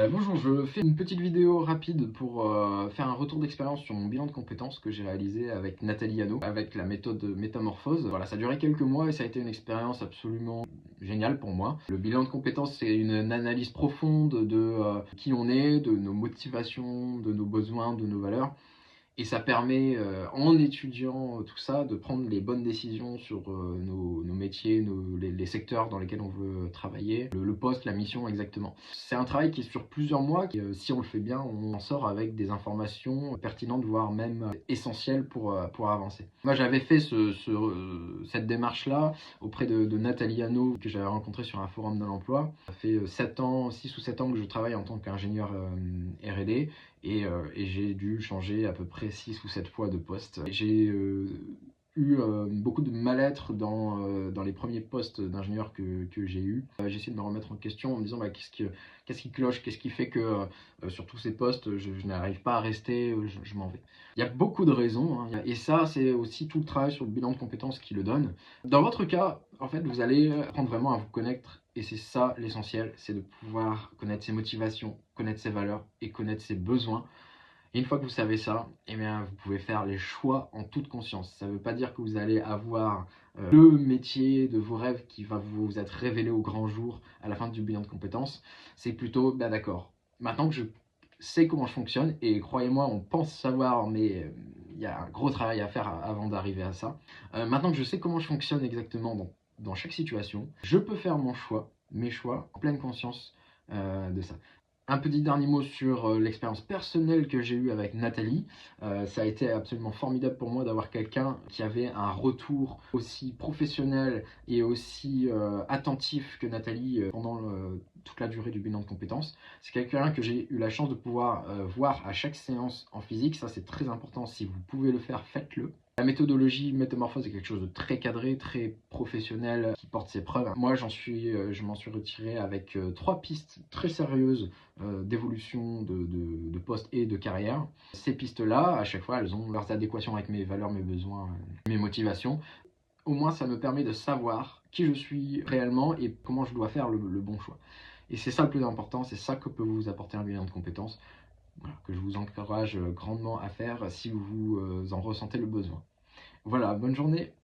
Bonjour, je fais une petite vidéo rapide pour faire un retour d'expérience sur mon bilan de compétences que j'ai réalisé avec Nathalie Hanot, avec la méthode Métamorphose. Voilà, ça a duré quelques mois et ça a été une expérience absolument géniale pour moi. Le bilan de compétences, c'est une analyse profonde de qui on est, de nos motivations, de nos besoins, de nos valeurs. Et ça permet, en étudiant tout ça, de prendre les bonnes décisions sur nos métiers, les secteurs dans lesquels on veut travailler, le poste, la mission exactement. C'est un travail qui est sur plusieurs mois, qui, si on le fait bien, on en sort avec des informations pertinentes, voire même essentielles pour avancer. Moi j'avais fait cette démarche-là auprès de Nathalie Hanot, que j'avais rencontrée sur un forum de l'emploi. Ça fait 7 ans, 6 ou 7 ans que je travaille en tant qu'ingénieur R&D. Et j'ai dû changer à peu près 6 ou 7 fois de poste. J'ai eu beaucoup de mal-être dans les premiers postes d'ingénieur que j'ai eu. J'ai essayé de me remettre en question en me disant bah, qu'est-ce qui cloche, qu'est-ce qui fait que sur tous ces postes je n'arrive pas à rester, je m'en vais. Il y a beaucoup de raisons, hein, et ça c'est aussi tout le travail sur le bilan de compétences qui le donne. Dans votre cas, en fait, vous allez apprendre vraiment à vous connaître, et c'est ça l'essentiel, c'est de pouvoir connaître ses motivations, connaître ses valeurs et connaître ses besoins. Et une fois que vous savez ça, eh bien, vous pouvez faire les choix en toute conscience. Ça ne veut pas dire que vous allez avoir le métier de vos rêves qui va vous être révélé au grand jour à la fin du bilan de compétences. C'est plutôt, bah d'accord, maintenant que je sais comment je fonctionne, et croyez-moi, on pense savoir, mais il y a un gros travail à faire avant d'arriver à ça. Maintenant que je sais comment je fonctionne exactement dans chaque situation, je peux faire mes choix, en pleine conscience de ça. Un petit dernier mot sur l'expérience personnelle que j'ai eue avec Nathalie. Ça a été absolument formidable pour moi d'avoir quelqu'un qui avait un retour aussi professionnel et aussi attentif que Nathalie pendant toute la durée du bilan de compétences. C'est quelqu'un que j'ai eu la chance de pouvoir voir à chaque séance en physique. Ça, c'est très important. Si vous pouvez le faire, faites-le. La méthodologie Métamorphose est quelque chose de très cadré, très professionnel, qui porte ses preuves. Moi, je m'en suis retiré avec 3 pistes très sérieuses d'évolution de poste et de carrière. Ces pistes-là, à chaque fois, elles ont leurs adéquations avec mes valeurs, mes besoins, mes motivations. Au moins, ça me permet de savoir qui je suis réellement et comment je dois faire le bon choix. Et c'est ça le plus important, c'est ça que peut vous apporter un bilan de compétences, voilà, que je vous encourage grandement à faire si vous en ressentez le besoin. Voilà, bonne journée.